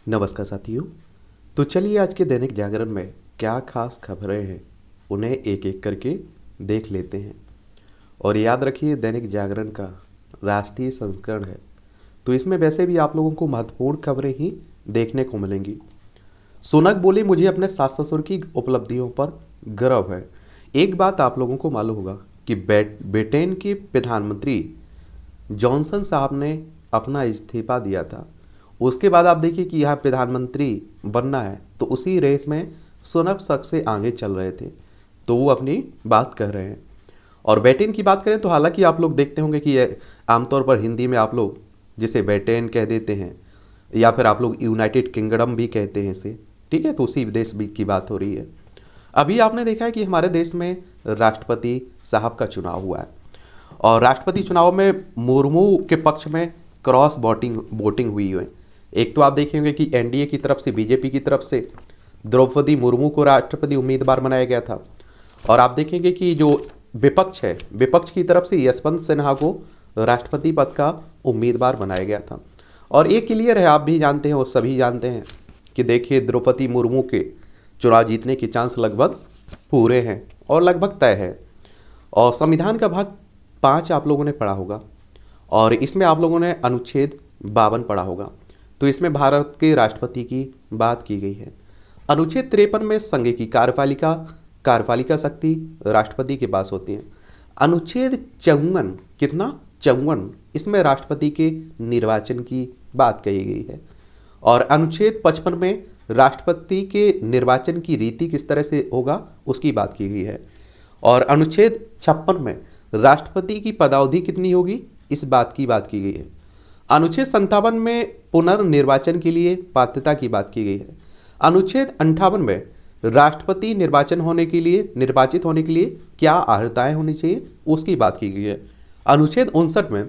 नमस्कार साथियों। तो चलिए आज के दैनिक जागरण में क्या खास खबरें हैं उन्हें एक एक करके देख लेते हैं। और याद रखिए दैनिक जागरण का राष्ट्रीय संस्करण है, तो इसमें वैसे भी आप लोगों को महत्वपूर्ण खबरें ही देखने को मिलेंगी। सोनक बोली, मुझे अपने सास ससुर की उपलब्धियों पर गर्व है। एक बात आप लोगों को मालूम होगा कि ब्रिटेन के प्रधानमंत्री जॉनसन साहब ने अपना इस्तीफा दिया था। उसके बाद आप देखिए कि यहाँ प्रधानमंत्री बनना है, तो उसी रेस में सोनक सबसे आगे चल रहे थे, तो वो अपनी बात कह रहे हैं। और ब्रिटेन की बात करें तो हालांकि आप लोग देखते होंगे कि ये आमतौर पर हिंदी में आप लोग जिसे ब्रिटेन कह देते हैं या फिर आप लोग यूनाइटेड किंगडम भी कहते हैं इसे, ठीक है। तो उसी देश भी की बात हो रही है। अभी आपने देखा है कि हमारे देश में राष्ट्रपति साहब का चुनाव हुआ है, और राष्ट्रपति चुनाव में मुर्मू के पक्ष में क्रॉस वोटिंग हुई है। एक तो आप देखेंगे कि एनडीए की तरफ से, बीजेपी की तरफ से द्रौपदी मुर्मू को राष्ट्रपति उम्मीदवार बनाया गया था, और आप देखेंगे कि जो विपक्ष है, विपक्ष की तरफ से यशवंत सिन्हा को राष्ट्रपति पद का उम्मीदवार बनाया गया था। और ये क्लियर है, आप भी जानते हैं और सभी जानते हैं कि देखिए द्रौपदी मुर्मू के चुनाव जीतने के चांस लगभग पूरे हैं और लगभग तय है। और संविधान का भाग 5 आप लोगों ने पढ़ा होगा, और इसमें आप लोगों ने अनुच्छेद 52 पढ़ा होगा। तो इसमें भारत के राष्ट्रपति की बात की गई है। अनुच्छेद 53 में संघ की कार्यपालिका शक्ति राष्ट्रपति के पास होती है। अनुच्छेद 54, कितना 54, इसमें राष्ट्रपति के निर्वाचन की बात कही गई है। और अनुच्छेद 55 में राष्ट्रपति के निर्वाचन की रीति किस तरह से होगा उसकी बात की गई है। और अनुच्छेद 56 में राष्ट्रपति की पदावधि कितनी होगी इस बात की गई है। अनुच्छेद 57 में पुनर्निर्वाचन के लिए पात्रता की बात की गई है। अनुच्छेद 58 में राष्ट्रपति निर्वाचित होने के लिए क्या अर्हताएं होनी चाहिए उसकी बात की गई है। अनुच्छेद 59 में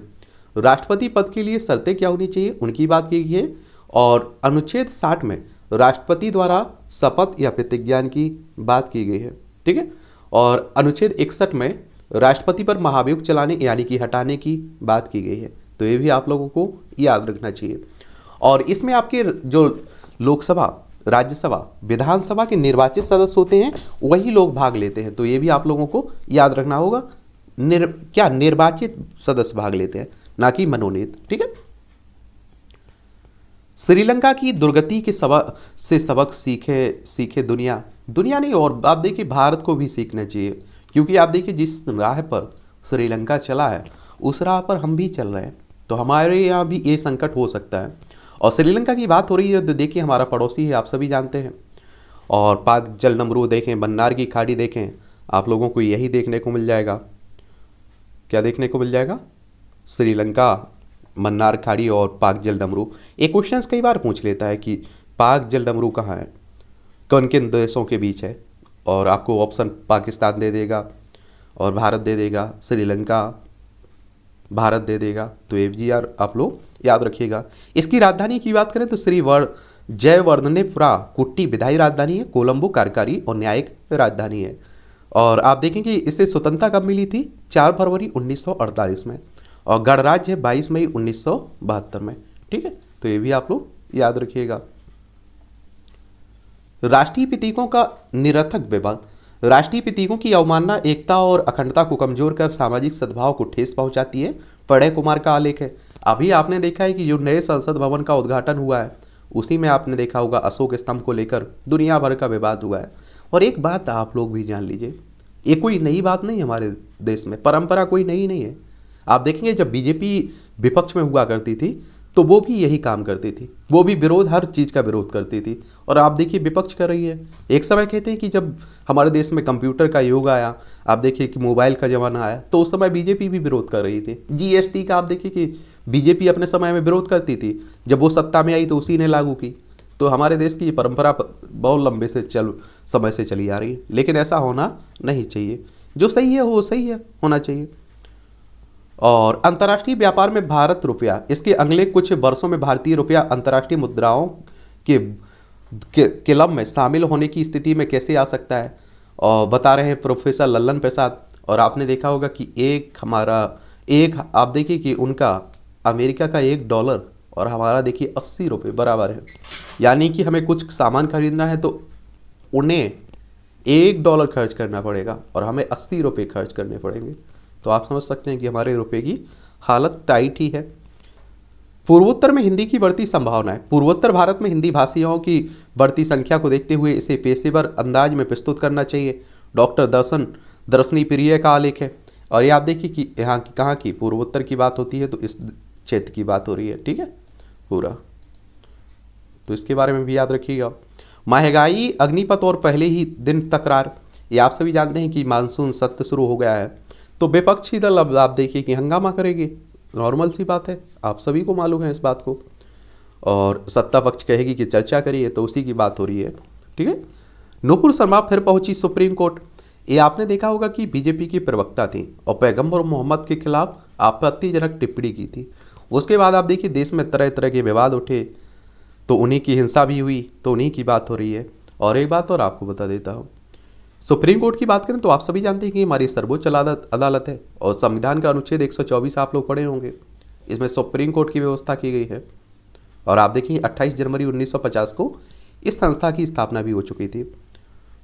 राष्ट्रपति पद के लिए शर्तें क्या होनी चाहिए उनकी बात की गई है। और अनुच्छेद 60 में राष्ट्रपति द्वारा शपथ या प्रतिज्ञा की बात की गई है, ठीक है। और अनुच्छेद 61 में राष्ट्रपति पर महाभियोग चलाने यानी कि हटाने की बात की गई है। तो ये भी आप लोगों को याद रखना चाहिए। और इसमें आपके जो लोकसभा, राज्यसभा, विधानसभा के निर्वाचित सदस्य होते हैं वही लोग भाग लेते हैं। तो ये भी आप लोगों को याद रखना होगा। निर्वाचित सदस्य भाग लेते हैं, ना कि मनोनीत, ठीक है। श्रीलंका की दुर्गति के सबक सीखे दुनिया नहीं, और आप देखिए भारत को भी सीखना चाहिए, क्योंकि आप देखिए जिस राह पर श्रीलंका चला है उस राह पर हम भी चल रहे हैं। तो हमारे यहाँ भी ये संकट हो सकता है। और श्रीलंका की बात हो रही है तो देखिए हमारा पड़ोसी है, आप सभी जानते हैं। और पाक जलडमरू देखें, मन्नार की खाड़ी देखें, आप लोगों को यही देखने को मिल जाएगा। क्या देखने को मिल जाएगा? श्रीलंका, मन्नार खाड़ी और पाक जलडमरू। एक क्वेश्चन कई बार पूछ लेता है कि पाक जलडमरू कहाँ है, कौन किन देशों के बीच है, और आपको ऑप्शन पाकिस्तान दे देगा और भारत दे देगा, श्रीलंका, भारत दे देगा। तो ये भी यार आप लोग याद रखिएगा। इसकी राजधानी की बात करें तो श्री जयवर्धनेपुरा कुट्टी विधायी राजधानी है, कोलंबो कार्यकारी और न्यायिक राजधानी है। और आप देखेंगे इससे स्वतंत्रता कब मिली थी? 4 फरवरी 1948 में, और गणराज्य है 22 मई 1972 में, ठीक है। तो ये भी आप लोग याद रखिएगा। राष्ट्रीय प्रतीकों का निरर्थक विवाद। राष्ट्रीय प्रतीकों की अवमानना एकता और अखंडता को कमजोर कर सामाजिक सद्भाव को ठेस पहुंचाती है, प्रणय कुमार का आलेख है। अभी आपने देखा है कि जो नए संसद भवन का उद्घाटन हुआ है उसी में आपने देखा होगा अशोक स्तंभ को लेकर दुनिया भर का विवाद हुआ है। और एक बात आप लोग भी जान लीजिए, ये कोई नई बात नहीं, हमारे देश में परंपरा कोई नई नहीं है। आप देखेंगे जब बीजेपी विपक्ष में हुआ करती थी तो वो भी यही काम करती थी, वो भी विरोध, हर चीज़ का विरोध करती थी। और आप देखिए विपक्ष कर रही है। एक समय कहते हैं कि जब हमारे देश में कंप्यूटर का युग आया, आप देखिए कि मोबाइल का ज़माना आया, तो उस समय बीजेपी भी विरोध कर रही थी। जीएसटी का आप देखिए कि बीजेपी अपने समय में विरोध करती थी, जब वो सत्ता में आई तो उसी ने लागू की। तो हमारे देश की ये परंपरा बहुत लंबे समय से चली आ रही है, लेकिन ऐसा होना नहीं चाहिए। जो सही है वो सही है, होना चाहिए। और अंतर्राष्ट्रीय व्यापार में भारत रुपया, इसके अगले कुछ वर्षों में भारतीय रुपया अंतर्राष्ट्रीय मुद्राओं के क्लब में शामिल होने की स्थिति में कैसे आ सकता है, और बता रहे हैं प्रोफेसर लल्लन प्रसाद। और आपने देखा होगा कि आप देखिए कि उनका अमेरिका का $1 और हमारा देखिए 80 रुपये बराबर है। यानी कि हमें कुछ सामान खरीदना है तो उन्हें $1 खर्च करना पड़ेगा और हमें 80 रुपये खर्च करने पड़ेंगे। तो आप समझ सकते हैं कि हमारे रुपये की हालत टाइट ही है। पूर्वोत्तर में हिंदी की बढ़ती संभावना है। पूर्वोत्तर भारत में हिंदी भाषियों की बढ़ती संख्या को देखते हुए इसे पेशेवर अंदाज में प्रस्तुत करना चाहिए। डॉक्टर दर्शनी प्रिय का आलेख है। और ये आप देखिए कि यहाँ की कहाँ की पूर्वोत्तर की बात होती है तो इस क्षेत्र की बात हो रही है, ठीक है पूरा। तो इसके बारे में भी याद रखिएगा। महंगाई, अग्निपथ और पहले ही दिन तकरार। ये आप सभी जानते हैं कि मानसून सत्र शुरू हो गया है तो विपक्षी दल अब आप देखिए कि हंगामा करेगी। नॉर्मल सी बात है, आप सभी को मालूम है इस बात को। और सत्ता पक्ष कहेगी कि चर्चा करिए, तो उसी की बात हो रही है, ठीक है। नुपुर शर्मा फिर पहुंची सुप्रीम कोर्ट। ये आपने देखा होगा कि बीजेपी की प्रवक्ता थी और पैगंबर मोहम्मद के खिलाफ आपत्तिजनक टिप्पणी की थी। उसके बाद आप देखिए देश में तरह तरह के विवाद उठे तो उन्हीं की हिंसा भी हुई, तो उन्हीं की बात हो रही है। और एक बात और आपको बता देता हूँ, सुप्रीम कोर्ट की बात करें तो आप सभी जानते हैं कि हमारी सर्वोच्च अदालत है और संविधान का अनुच्छेद 124 आप लोग पढ़े होंगे। इसमें सुप्रीम कोर्ट की व्यवस्था की गई है। और आप देखिए 28 जनवरी 1950 को इस संस्था की स्थापना भी हो चुकी थी।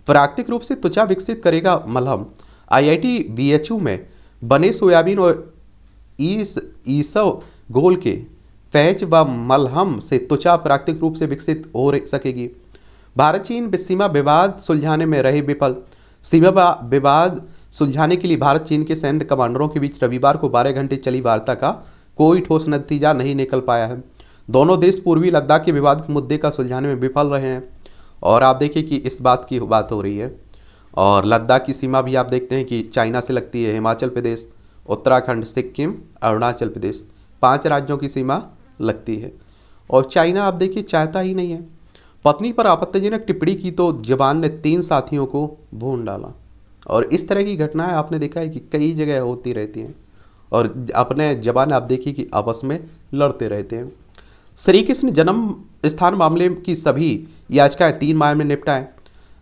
प्राकृतिक रूप से त्वचा विकसित करेगा मलहम। IIT BHU में बने सोयाबीन और ईसव घोल के पैच व मलहम से त्वचा प्राकृतिक रूप से विकसित हो सकेगी। भारत चीन सीमा विवाद सुलझाने में रहे विफल। सीमा विवाद सुलझाने के लिए भारत चीन के सैन्य कमांडरों के बीच रविवार को 12 घंटे चली वार्ता का कोई ठोस नतीजा नहीं निकल पाया है। दोनों देश पूर्वी लद्दाख के विवादित मुद्दे का सुलझाने में विफल रहे हैं। और आप देखिए कि इस बात की बात हो रही है। और लद्दाख की सीमा भी आप देखते हैं कि चाइना से लगती है। हिमाचल प्रदेश, उत्तराखंड, सिक्किम, अरुणाचल प्रदेश, 5 राज्यों की सीमा लगती है। और चाइना आप देखिए चाहता ही नहीं है। पत्नी पर आपत्तिजनक टिप्पणी की तो जवान ने 3 साथियों को भून डाला। और इस तरह की घटनाएं आपने देखा है कि कई जगह होती रहती हैं और अपने जवान आप देखिए कि आपस में लड़ते रहते हैं। श्री कृष्ण जन्म स्थान मामले की सभी याचिकाएं 3 माह में निपटाएं।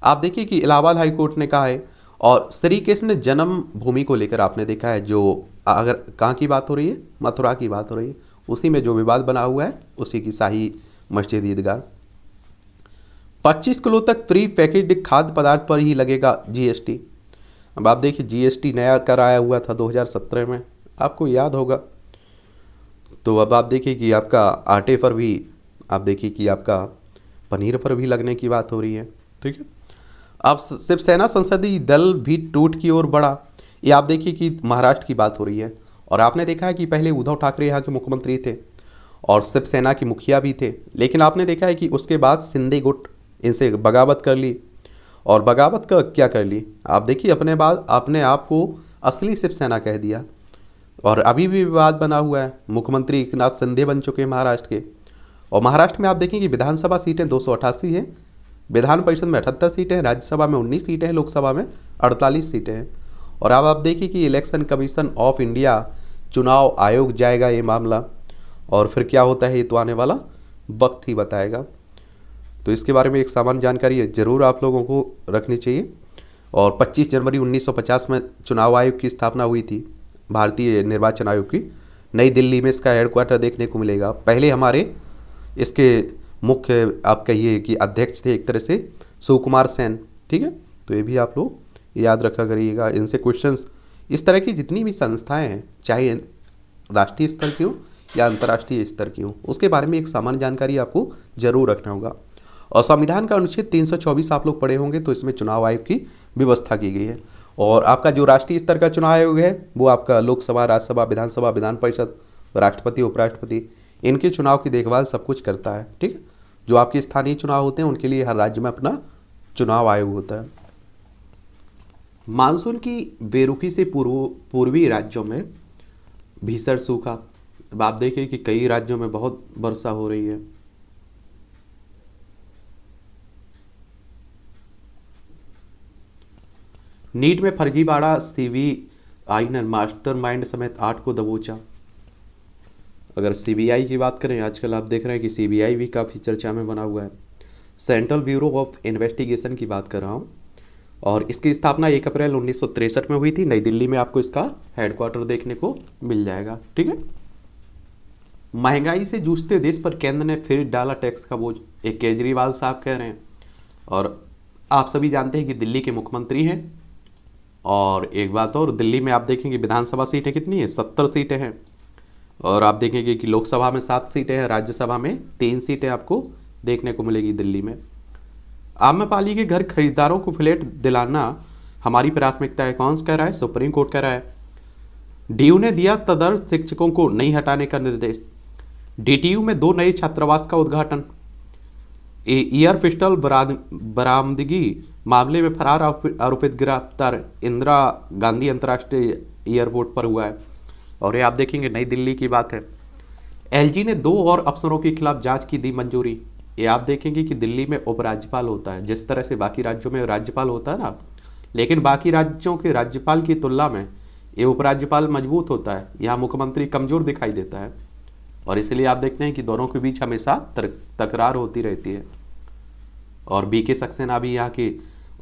आप देखिए कि इलाहाबाद हाई कोर्ट ने कहा है। और श्री कृष्ण जन्म भूमि को लेकर आपने देखा है, जो अगर कहाँ की बात हो रही है, मथुरा की बात हो रही है, उसी में जो विवाद बना हुआ है उसी की शाही मस्जिद ईदगाह। 25 किलो तक फ्री पैकेट खाद्य पदार्थ पर ही लगेगा GST। अब आप देखिए GST नया कर आया हुआ था 2017 में, आपको याद होगा। तो अब आप देखिए कि आपका आटे पर भी, आप देखिए कि आपका पनीर पर भी लगने की बात हो रही है, ठीक है। अब शिवसेना संसदीय दल भी टूट की ओर बढ़ा। ये आप देखिए कि महाराष्ट्र की बात हो रही है। और आपने देखा है कि पहले उद्धव ठाकरे यहाँ के मुख्यमंत्री थे और शिवसेना की मुखिया भी थे, लेकिन आपने देखा है कि उसके बाद शिंदे गुट इनसे बगावत कर ली। और बगावत का क्या कर ली, आप देखिए अपने आप को असली शिवसेना कह दिया। और अभी भी विवाद बना हुआ है। मुख्यमंत्री एकनाथ शिंदे बन चुके हैं महाराष्ट्र के। और महाराष्ट्र में आप देखें कि विधानसभा सीटें 288 हैं, विधान परिषद में 78 सीटें हैं, राज्यसभा में 19 सीटें हैं, लोकसभा में 48 सीटें हैं। और अब आप देखिए कि इलेक्शन कमीशन ऑफ इंडिया चुनाव आयोग जाएगा ये मामला, और फिर क्या होता है ये तो आने वाला वक्त ही बताएगा। तो इसके बारे में एक सामान्य जानकारी जरूर आप लोगों को रखनी चाहिए। और 25 जनवरी 1950 में चुनाव आयोग की स्थापना हुई थी, भारतीय निर्वाचन आयोग की। नई दिल्ली में इसका हेडक्वार्टर देखने को मिलेगा। पहले हमारे इसके मुख्य आप कहिए कि अध्यक्ष थे एक तरह से सुकुमार सेन, ठीक है। तो ये भी आप लोग याद रखा करिएगा। इनसे क्वेश्चंस, इस तरह की जितनी भी संस्थाएं हैं, चाहे राष्ट्रीय स्तर की हो या अंतर्राष्ट्रीय स्तर की हो, उसके बारे में एक सामान्य जानकारी आपको जरूर रखना होगा। और संविधान का अनुच्छेद 324 आप लोग पढ़े होंगे, तो इसमें चुनाव आयोग की व्यवस्था की गई है। और आपका जो राष्ट्रीय स्तर का चुनाव आयोग है वो आपका लोकसभा, राज्यसभा, विधानसभा, विधान परिषद, राष्ट्रपति, उपराष्ट्रपति, इनके चुनाव की देखभाल सब कुछ करता है, ठीक है। जो आपके स्थानीय चुनाव होते हैं उनके लिए हर राज्य में अपना चुनाव आयोग होता है। मानसून की बेरुखी से पूर्वी राज्यों में भीषण सूखा। अब आप देखिए कि कई राज्यों में बहुत वर्षा हो रही है। नीट में फर्जीवाड़ा, CBI ने मास्टरमाइंड समेत 8 को दबोचा। अगर CBI की बात करें, आजकल आप देख रहे हैं कि CBI भी काफ़ी चर्चा में बना हुआ है। सेंट्रल ब्यूरो ऑफ इन्वेस्टिगेशन की बात कर रहा हूँ। और इसकी स्थापना 1 अप्रैल 1963 में हुई थी। नई दिल्ली में आपको इसका हेडक्वार्टर देखने को मिल जाएगा, ठीक है। महंगाई से जूझते देश पर केंद्र ने फिर डाला टैक्स का बोझ, एक केजरीवाल साहब कह रहे हैं। और आप सभी जानते हैं कि दिल्ली के मुख्यमंत्री हैं। और एक बात और, दिल्ली में आप देखेंगे विधानसभा सीटें कितनी है, 70 सीटें हैं। और आप देखेंगे कि लोकसभा में 7 सीटें हैं, राज्यसभा में 3 सीटें आपको देखने को मिलेगी दिल्ली में। आम्रपाली के घर खरीदारों को फ्लैट दिलाना हमारी प्राथमिकता है, कौन कह रहा है, सुप्रीम कोर्ट कह रहा है। डीयू ने दिया तदर्थ शिक्षकों को नहीं हटाने का निर्देश। डीटीयू में 2 नए छात्रावास का उद्घाटन। एयर पिस्टल बरामदगी मामले में फरार आरोपित गिरफ्तार, इंदिरा गांधी अंतर्राष्ट्रीय एयरपोर्ट पर हुआ है। और ये आप देखेंगे नई दिल्ली की बात है। एलजी ने 2 और अफसरों के खिलाफ जांच की दी मंजूरी। ये आप देखेंगे कि दिल्ली में उपराज्यपाल होता है, जिस तरह से बाकी राज्यों में राज्यपाल होता है ना, लेकिन बाकी राज्यों के राज्यपाल की तुलना में ये उपराज्यपाल मजबूत होता है। यहाँ मुख्यमंत्री कमजोर दिखाई देता है। और इसलिए आप देखते हैं कि दोनों के बीच हमेशा तकरार होती रहती है। और बीके सक्सेना भी यहाँ के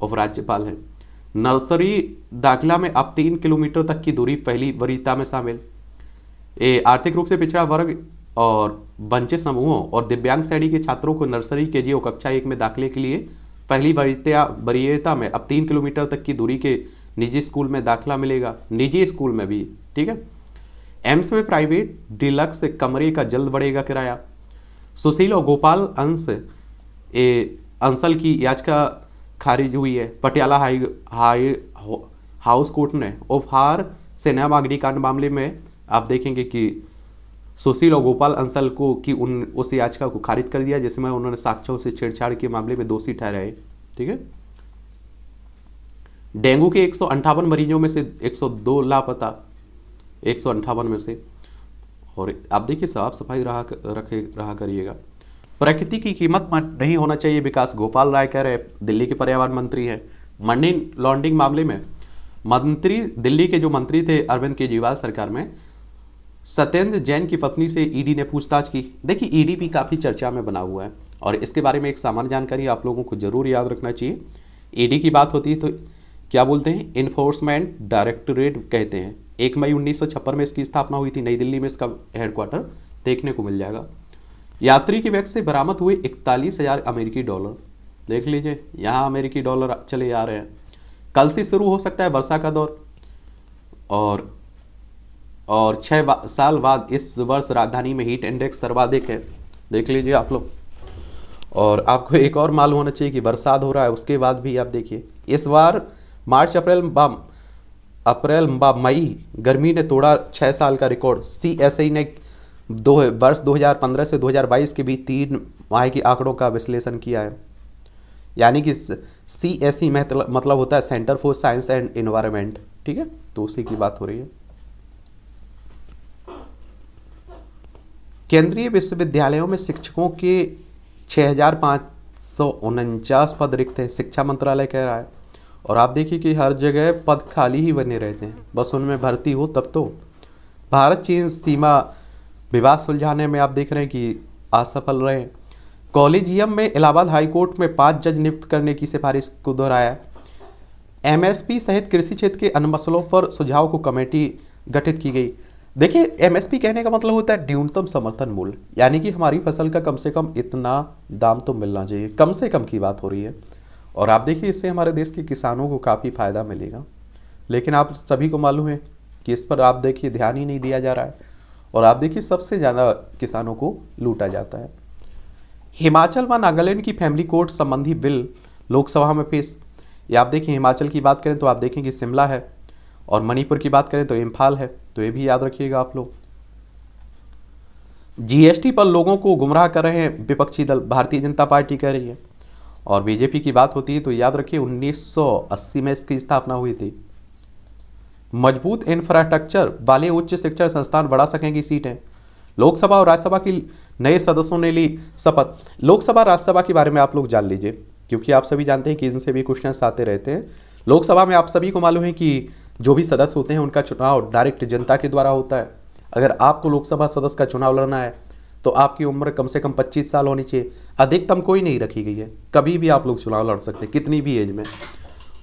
उपराज्यपाल हैं। नर्सरी दाखिला में अब 3 किलोमीटर तक की दूरी पहली वरीयता में शामिल। ये आर्थिक रूप से पिछड़ा वर्ग और वंचित समूहों और दिव्यांग श्रेणी के छात्रों को नर्सरी केजी और कक्षा 1 में दाखिले के लिए पहली वरीयता में अब 3 किलोमीटर तक की दूरी के निजी स्कूल में दाखिला मिलेगा, निजी स्कूल में भी, ठीक है। एम्स में प्राइवेट डिलक्स कमरे का जल्द बढ़ेगा किराया। सुशील और गोपाल अंसल की याचिका खारिज हुई है। पटियाला हाउस कोर्ट ने उपहार सिनेमा अग्निकांड मामले में आप देखेंगे कि सुशील और गोपाल अंसल को की उस याचिका को खारिज कर दिया, जिसमें उन्होंने साक्ष्यों से छेड़छाड़ के मामले में दोषी ठहराए, ठीक है। डेंगू के 158 मरीजों में से 102 लापता, 158 में से। और आप देखिए साफ सफाई रहा करिएगा। प्रकृति की कीमत नहीं होना चाहिए विकास, गोपाल राय कह रहे, दिल्ली के पर्यावरण मंत्री हैं। मनी लॉन्ड्रिंग मामले में मंत्री, दिल्ली के जो मंत्री थे अरविंद केजरीवाल सरकार में, सत्येंद्र जैन की पत्नी से ईडी ने पूछताछ की। देखिए ईडी भी काफ़ी चर्चा में बना हुआ है और इसके बारे में एक सामान्य जानकारी आप लोगों को जरूर याद रखना चाहिए। ईडी की बात होती है तो क्या बोलते हैं, इन्फोर्समेंट डायरेक्टोरेट कहते हैं। 1 मई 1956 में इसकी स्थापना हुई थी, नई दिल्ली में इसका हेडक्वार्टर देखने को मिल जाएगा। यात्री के बैग से बरामद हुए 41,000 अमेरिकी डॉलर, देख लीजिए यहाँ अमेरिकी डॉलर चले आ रहे हैं। कल से शुरू हो सकता है वर्षा का दौर और 6 साल बाद इस वर्ष राजधानी में हीट इंडेक्स सर्वाधिक है, देख लीजिए आप लोग। और आपको एक और मालूम होना चाहिए कि बरसात हो रहा है, उसके बाद भी आप देखिए इस बार मार्च अप्रैल मई गर्मी ने तोड़ा 6 साल का रिकॉर्ड। CSI ने वर्ष 2015 से 2022 के बीच 3 माह की आंकड़ों का विश्लेषण किया है। यानी कि CSI मतलब होता है centre for science and environment, ठीक है, तो उसी की बात हो रही है। केंद्रीय विश्वविद्यालयों में शिक्षकों के 6,549 पद रिक्त हैं, शिक्षा मंत्रालय कह रहा है। और आप देखिए कि हर जगह पद खाली ही बने रहते हैं, बस उनमें भर्ती हो तब तो। भारत चीन सीमा विवाद सुलझाने में आप देख रहे हैं कि असफल रहे। कॉलेजियम में इलाहाबाद हाईकोर्ट में 5 जज नियुक्त करने की सिफारिश को दोहराया। MSP सहित कृषि क्षेत्र के अन्य मसलों पर सुझाव को कमेटी गठित की गई। देखिए MSP कहने का मतलब होता है न्यूनतम समर्थन मूल्य, यानी कि हमारी फसल का कम से कम इतना दाम तो मिलना चाहिए, कम से कम की बात हो रही है। और आप देखिए इससे हमारे देश के किसानों को काफ़ी फायदा मिलेगा, लेकिन आप सभी को मालूम है कि इस पर आप देखिए ध्यान ही नहीं दिया जा रहा है। और आप देखिए सबसे ज़्यादा किसानों को लूटा जाता है। हिमाचल व नागालैंड की फैमिली कोर्ट संबंधी बिल लोकसभा में पेश। ये आप देखिए हिमाचल की बात करें तो आप देखें कि शिमला है और मणिपुर की बात करें तो इम्फाल है, तो ये भी याद रखिएगा आप लोग। GST पर लोगों को गुमराह कर रहे हैं विपक्षी दल, भारतीय जनता पार्टी कह रही है। और बीजेपी की बात होती है तो याद रखिए 1980 में इसकी स्थापना हुई थी। मजबूत इंफ्रास्ट्रक्चर वाले उच्च शिक्षण संस्थान बढ़ा सकेंगी सीटें। लोकसभा और राज्यसभा की नए सदस्यों ने ली शपथ। लोकसभा राज्यसभा के बारे में आप लोग जान लीजिए, क्योंकि आप सभी जानते हैं कि इनसे भी क्वेश्चंस आते रहते हैं। लोकसभा में आप सभी को मालूम है कि जो भी सदस्य होते हैं उनका चुनाव डायरेक्ट जनता के द्वारा होता है। अगर आपको लोकसभा सदस्य का चुनाव लड़ना है तो आपकी उम्र कम से कम 25 साल होनी चाहिए, अधिकतम कोई नहीं रखी गई है, कभी भी आप लोग चुनाव लड़ सकते हैं कितनी भी एज में।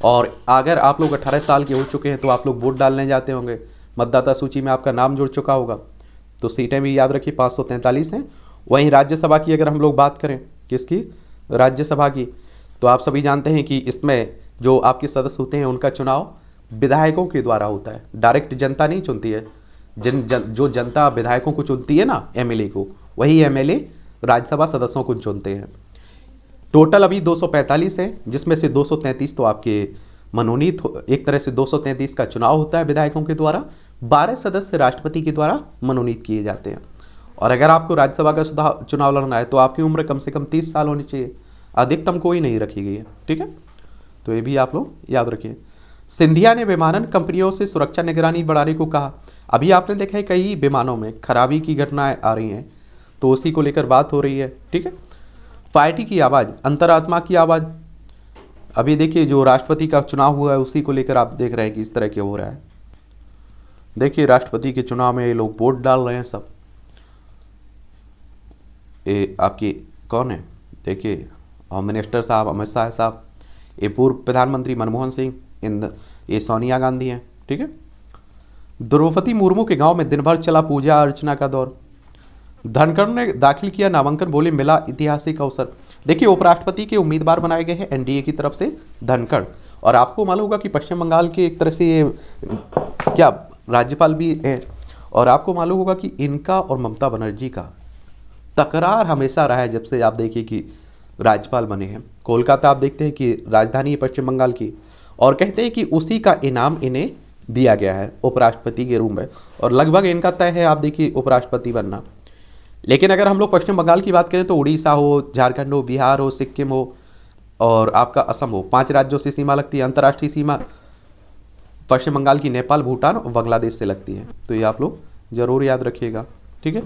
और अगर आप लोग 18 साल के हो चुके हैं तो आप लोग वोट डालने जाते होंगे, मतदाता सूची में आपका नाम जुड़ चुका होगा, तो सीटें भी याद रखिए 543 हैं। वहीं राज्यसभा की अगर हम लोग बात करें, किसकी, राज्यसभा की, तो आप सभी जानते हैं कि इसमें जो आपके सदस्य होते हैं उनका चुनाव विधायकों के द्वारा होता है, डायरेक्ट जनता नहीं चुनती है। जो जनता विधायकों को चुनती है ना, एमएलए को, वही एमएलए राज्यसभा सदस्यों को चुनते हैं। टोटल अभी 245 हैं, जिसमें से 233 तो आपके मनोनीत, एक तरह से 233 का चुनाव होता है विधायकों के द्वारा, 12 सदस्य राष्ट्रपति के द्वारा मनोनीत किए जाते हैं। और अगर आपको राज्यसभा का चुनाव लड़ना है तो आपकी उम्र कम से कम 30 साल होनी चाहिए, अधिकतम कोई नहीं रखी गई है, ठीक है। तो ये भी आप लोग याद रखिए। सिंधिया ने विमानन कंपनियों से सुरक्षा निगरानी बढ़ाने को कहा। अभी आपने देखा है कई विमानों में खराबी की घटनाएं आ रही हैं, तो उसी को लेकर बात हो रही है, ठीक है। पार्टी की आवाज़, अंतरात्मा की आवाज़, अभी देखिए जो राष्ट्रपति का चुनाव हुआ है उसी को लेकर आप देख रहे हैं कि इस तरह के हो रहा है। देखिए राष्ट्रपति के चुनाव में ये लोग वोट डाल रहे हैं सब। ये आपकी कौन है, देखिए होम मिनिस्टर साहब अमित शाह साहब, ये पूर्व प्रधानमंत्री मनमोहन सिंह, ये सोनिया गांधी हैं, ठीक है। द्रौपदी मुर्मू के गांव में दिन भर चला पूजा अर्चना का दौर। धनखड़ ने दाखिल किया नामांकन, बोले मिला ऐतिहासिक अवसर। देखिए उपराष्ट्रपति के उम्मीदवार बनाए गए हैं एनडीए की तरफ से धनखड़, और आपको मालूम होगा कि पश्चिम बंगाल के एक तरह से ये क्या राज्यपाल भी हैं, और आपको मालूम होगा कि इनका और ममता बनर्जी का तकरार हमेशा रहा है जब से आप देखिए कि राज्यपाल बने हैं। कोलकाता आप देखते हैं कि राजधानी है पश्चिम बंगाल की, और कहते हैं कि उसी का इनाम इन्हें दिया गया है उपराष्ट्रपति के रूप में, और लगभग इनका तय है आप देखिए उपराष्ट्रपति बनना। लेकिन अगर हम लोग पश्चिम बंगाल की बात करें तो उड़ीसा हो, झारखंड हो, बिहार हो, सिक्किम हो और आपका असम हो, 5 राज्यों से सीमा लगती है। अंतर्राष्ट्रीय सीमा पश्चिम बंगाल की नेपाल, भूटान और बांग्लादेश से लगती है, तो ये आप लोग जरूर याद रखिएगा, ठीक है।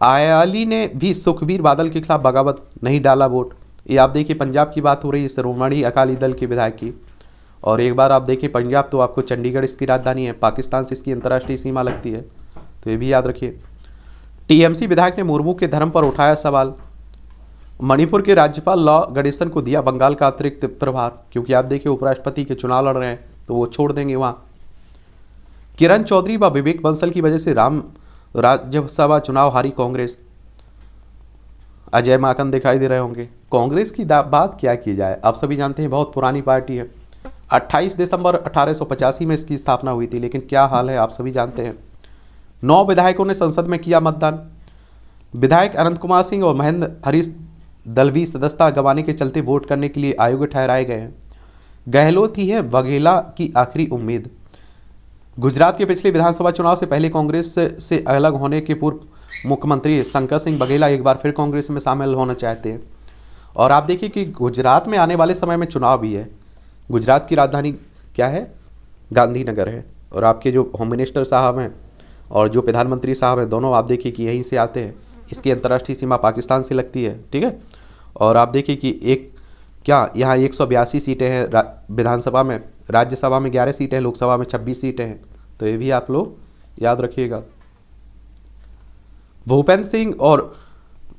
आयाली ने भी सुखबीर बादल के खिलाफ बगावत, नहीं डाला वोट। ये आप देखिए पंजाब की बात हो रही है, शिरोमणि अकाली दल के विधायक की। और एक बार आप देखिए पंजाब तो आपको चंडीगढ़ इसकी राजधानी है, पाकिस्तान से इसकी अंतर्राष्ट्रीय सीमा लगती है, तो ये भी याद रखिए। टीएमसी विधायक ने मुर्मू के धर्म पर उठाया सवाल। मणिपुर के राज्यपाल लॉ गणेशन को दिया बंगाल का अतिरिक्त प्रभार, क्योंकि आप देखिए उपराष्ट्रपति के चुनाव लड़ रहे हैं तो वो छोड़ देंगे वहाँ। किरण चौधरी व विवेक बंसल की वजह से राज्यसभा चुनाव हारी कांग्रेस। अजय माकन दिखाई दे रहे होंगे। कांग्रेस की बात क्या की जाए, आप सभी जानते हैं बहुत पुरानी पार्टी है, 28 दिसंबर 1885 में इसकी स्थापना हुई थी, लेकिन क्या हाल है आप सभी जानते हैं। 9 विधायकों ने संसद में किया मतदान। विधायक अनंत कुमार सिंह और महेंद्र हरीश दलवी सदस्यता गंवाने के चलते वोट करने के लिए अयोग्य ठहराए गए हैं। गहलोत ही है वघेला की आखिरी उम्मीद। गुजरात के पिछले विधानसभा चुनाव से पहले कांग्रेस से अलग होने के पूर्व मुख्यमंत्री शंकर सिंह वघेला एक बार फिर कांग्रेस में शामिल होना चाहते हैं। और आप देखिए कि गुजरात में आने वाले समय में चुनाव भी है। गुजरात की राजधानी क्या है, गांधीनगर है, और आपके जो होम मिनिस्टर साहब हैं और जो प्रधानमंत्री साहब हैं दोनों आप देखिए कि यहीं से आते हैं। इसकी अंतर्राष्ट्रीय सीमा पाकिस्तान से लगती है, ठीक है। और आप देखिए कि यहाँ 182 सीटें हैं विधानसभा में, राज्यसभा में 11 सीटें हैं, लोकसभा में 26 सीटें हैं, तो ये भी आप लोग याद रखिएगा। भूपेंद्र सिंह और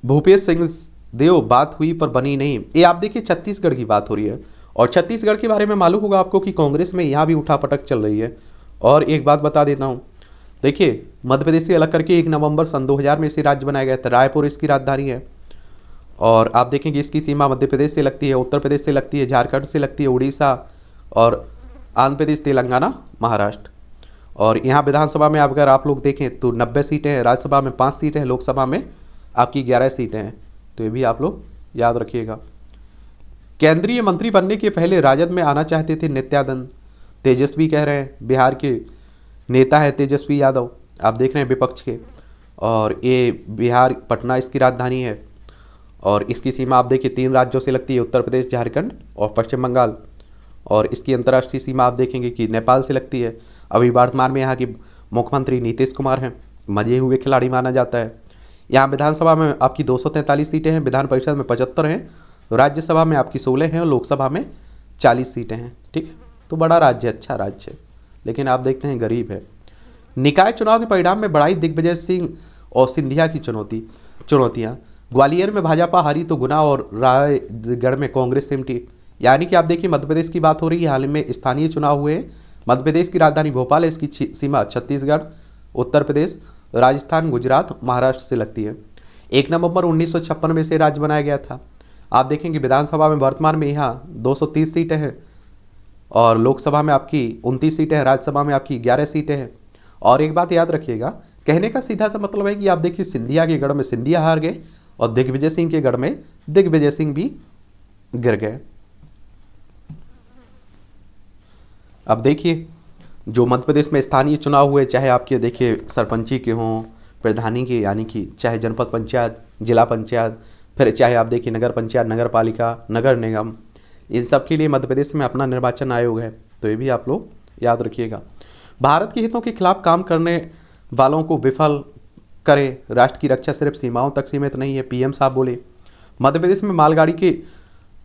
भूपेश सिंह देव बात हुई पर बनी नहीं। ये आप देखिए छत्तीसगढ़ की बात हो रही है, और छत्तीसगढ़ के बारे में मालूम होगा आपको कि कांग्रेस में यहाँ भी उठापटक चल रही है। और एक बात बता देता हूँ, देखिए मध्य प्रदेश से अलग करके 1 नवंबर सन 2000 में इसे राज्य बनाया गया था। रायपुर इसकी राजधानी है, और आप देखेंगे इसकी सीमा मध्य प्रदेश से लगती है, उत्तर प्रदेश से लगती है, झारखंड से लगती है, उड़ीसा और आंध्र प्रदेश, तेलंगाना, महाराष्ट्र। और यहाँ विधानसभा में अगर आप लोग देखें तो 90 सीटें हैं, राज्यसभा में 5 सीटें हैं, लोकसभा में आपकी 11 सीटें हैं, तो ये भी आप लोग याद रखिएगा। केंद्रीय मंत्री बनने के पहले राजद में आना चाहते थे नित्यानंद, तेजस्वी कह रहे हैं। बिहार के नेता है तेजस्वी यादव, आप देख रहे हैं विपक्ष के, और ये बिहार पटना इसकी राजधानी है, और इसकी सीमा आप देखिए 3 राज्यों से लगती है, उत्तर प्रदेश, झारखंड और पश्चिम बंगाल। और इसकी अंतर्राष्ट्रीय सीमा आप देखेंगे कि नेपाल से लगती है। अभी वर्तमान में यहाँ के मुख्यमंत्री नीतीश कुमार हैं, मजे हुए खिलाड़ी माना जाता है। यहाँ विधानसभा में आपकी 243 सीटें हैं, विधान परिषद में 75 हैं, राज्यसभा में आपकी 16 हैं और लोकसभा में 40 सीटें हैं, ठीक है। तो बड़ा राज्य है, अच्छा राज्य है, लेकिन आप देखते हैं गरीब है। निकाय चुनाव के परिणाम में बढ़ाई दिग्विजय सिंह और सिंधिया की चुनौतियाँ। ग्वालियर में भाजपा हारी तो गुना और रायगढ़ में कांग्रेस सिमटी। यानी कि आप देखिए मध्य प्रदेश की बात हो रही है, हाल में स्थानीय चुनाव हुए। मध्य प्रदेश की राजधानी भोपाल है, इसकी सीमा छत्तीसगढ़ उत्तर प्रदेश, राजस्थान, गुजरात, महाराष्ट्र से लगती है। 1 नवंबर 1956 में से राज्य बनाया गया था। आप देखेंगे विधानसभा में वर्तमान में यहाँ 230 सीटें हैं और लोकसभा में आपकी 29 सीटें हैं, राज्यसभा में आपकी 11 सीटें हैं। और एक बात याद रखिएगा, कहने का सीधा सा मतलब है कि आप देखिए सिंधिया के गढ़ में सिंधिया हार गए और दिग्विजय सिंह के गढ़ में दिग्विजय सिंह भी गिर गए। अब देखिए जो मध्य प्रदेश में स्थानीय चुनाव हुए, चाहे आपके देखिए सरपंची के हों, प्रधानी के, यानी कि चाहे जनपद पंचायत, जिला पंचायत, फिर चाहे आप देखिए नगर पंचायत, नगर पालिका, नगर निगम, इन सब के लिए मध्य प्रदेश में अपना निर्वाचन आयोग है। तो ये भी आप लोग याद रखिएगा। भारत के हितों के खिलाफ काम करने वालों को विफल करे, राष्ट्र की रक्षा सिर्फ सीमाओं तक सीमित नहीं है, पीएम साहब बोले। मध्य प्रदेश में मालगाड़ी के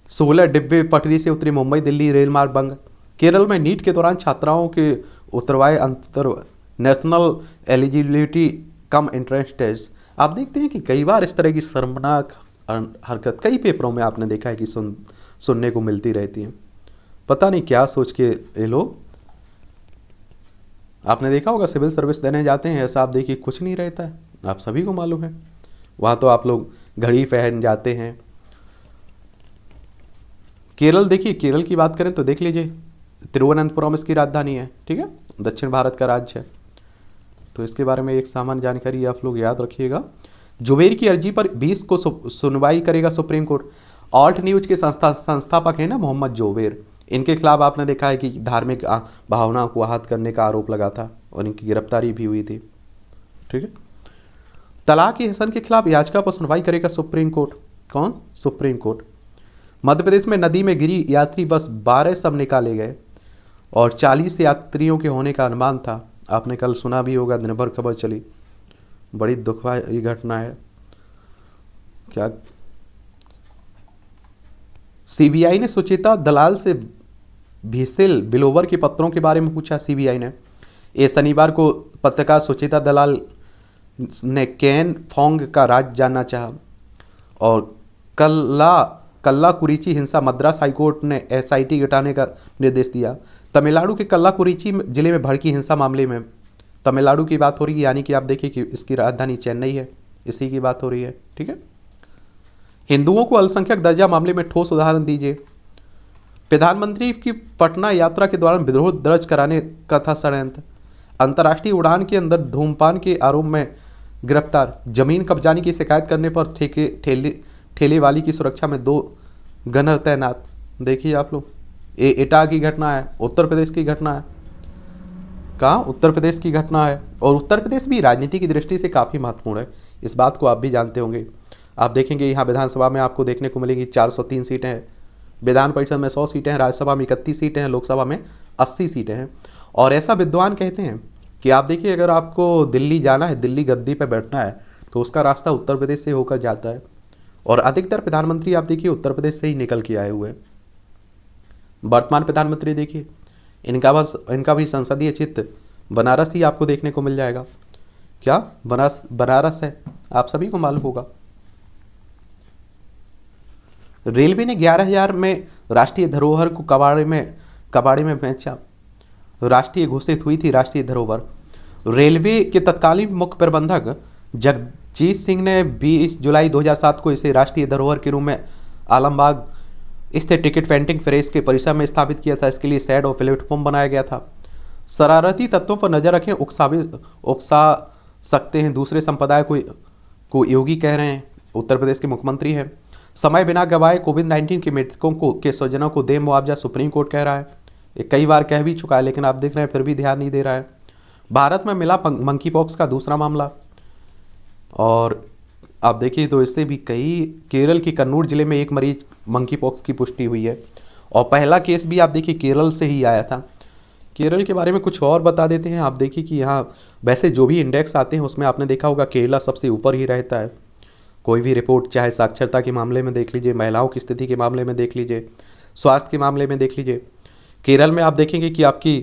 16 डिब्बे पटरी से उतरे, मुंबई दिल्ली रेल मार्ग बंद। केरल में नीट के दौरान छात्राओं के उतरवाए अंतर national eligibility cum entrance test. आप देखते हैं कि कई बार इस तरह की शर्मनाक हरकत कई पेपरों में आपने देखा है कि सुनने को मिलती रहती है। पता नहीं क्या सोच के ये लोग, आपने देखा होगा सिविल सर्विस देने जाते हैं, ऐसा आप देखिए कुछ नहीं रहता है, आप सभी को मालूम है। वहाँ तो आप लोग घड़ी पहन जाते हैं। केरल देखिए, केरल की बात करें तो देख लीजिए तिरुवनंतपुरम इसकी राजधानी है, ठीक है, दक्षिण भारत का राज्य है। तो इसके बारे में एक सामान्य जानकारी आप लोग याद रखिएगा। जुबेर की अर्जी पर 20 को सुनवाई करेगा सुप्रीम कोर्ट। ऑल्ट न्यूज के संस्थापक है ना मोहम्मद जुबेर, इनके खिलाफ आपने देखा है कि धार्मिक भावना को आहत करने का आरोप लगा था और इनकी गिरफ्तारी भी हुई थी, ठीक है। तलाक ए हसन के खिलाफ याचिका पर सुनवाई करेगा सुप्रीम कोर्ट। कौन? Supreme Court. मध्य प्रदेश में नदी में गिरी यात्री बस 12 सब निकाले गए और 40 यात्रियों के होने का अनुमान था। आपने कल सुना भी होगा, दिन भर खबर चली, बड़ी दुखदायी घटना है। क्या सीबीआई ने सुचेता दलाल से भीसेल बिलोवर के पत्रों के बारे में पूछा। सीबीआई ने ये शनिवार को पत्रकार सुचेता दलाल ने केन फोंग का राज जानना चाहा और कल्ला कुरिची हिंसा, मद्रास हाईकोर्ट ने एसआईटी घटाने का निर्देश दिया। तमिलनाडु के कल्ला कुरिची जिले में भड़की हिंसा मामले में, तमिलनाडु की बात हो रही है, यानी कि आप देखिए कि इसकी राजधानी चेन्नई है, इसी की बात हो रही है, ठीक है। हिंदुओं को अल्पसंख्यक दर्जा मामले में ठोस उदाहरण दीजिए। प्रधानमंत्री की पटना यात्रा के दौरान विद्रोह दर्ज कराने का था षड्यंत्र। अंतर्राष्ट्रीय उड़ान के अंदर धूमपान के आरोप में गिरफ्तार। जमीन कब्जाने की शिकायत करने पर ठेले वाली की सुरक्षा में 2 गनर तैनात। देखिए आप लोग, ये एटा की घटना है, उत्तर प्रदेश की घटना है। कहाँ? उत्तर प्रदेश की घटना है। और उत्तर प्रदेश भी राजनीति की दृष्टि से काफ़ी महत्वपूर्ण है, इस बात को आप भी जानते होंगे। आप देखेंगे यहाँ विधानसभा में आपको देखने को मिलेगी 403 सीटें हैं, विधान परिषद में 100 सीटें हैं, राज्यसभा में 31 सीटें हैं, लोकसभा में 80 सीटें हैं। और ऐसा विद्वान कहते हैं कि आप देखिए अगर आपको दिल्ली जाना है, दिल्ली गद्दी पर बैठना है, तो उसका रास्ता उत्तर प्रदेश से होकर जाता है। और अधिकतर प्रधानमंत्री आप देखिए उत्तर प्रदेश से ही निकल के आए हुए हैं। वर्तमान प्रधानमंत्री देखिए, इनका भी संसदीय क्षेत्र बनारस ही आपको देखने को मिल जाएगा। क्या? बनारस है, आप सभी को मालूम होगा। रेलवे ने 11,000 में राष्ट्रीय धरोहर को कबाड़े में बेचा। राष्ट्रीय घोषित हुई थी राष्ट्रीय धरोहर। रेलवे के तत्कालीन मुख्य प्रबंधक जगजीत सिंह ने 20 जुलाई 2007 को इसे राष्ट्रीय धरोहर के रूप में आलमबाग स्थित टिकट पेंटिंग प्रेस के परिसर में स्थापित किया था। इसके लिए शेड और प्लेटफॉर्म बनाया गया था। शरारती तत्वों पर नजर रखें, उकसा सकते हैं दूसरे संप्रदाय को योगी कह रहे हैं, उत्तर प्रदेश के मुख्यमंत्री हैं। समय बिना गवाए कोविड-19 के मृतकों के स्वजनों को दे मुआवजा, सुप्रीम कोर्ट कह रहा है। ये कई बार कह भी चुका है, लेकिन आप देख रहे हैं फिर भी ध्यान नहीं दे रहा है। भारत में मिला मंकी पॉक्स का दूसरा मामला। और आप देखिए तो इससे भी केरल के कन्नूर जिले में एक मरीज मंकी पॉक्स की पुष्टि हुई है। और पहला केस भी आप देखिए केरल से ही आया था। केरल के बारे में कुछ और बता देते हैं। आप देखिए कि यहाँ वैसे जो भी इंडेक्स आते हैं उसमें आपने देखा होगा केरला सबसे ऊपर ही रहता है। कोई भी रिपोर्ट, चाहे साक्षरता के मामले में देख लीजिए, महिलाओं की स्थिति के मामले में देख लीजिए, स्वास्थ्य के मामले में देख लीजिए, केरल में आप देखेंगे कि आपकी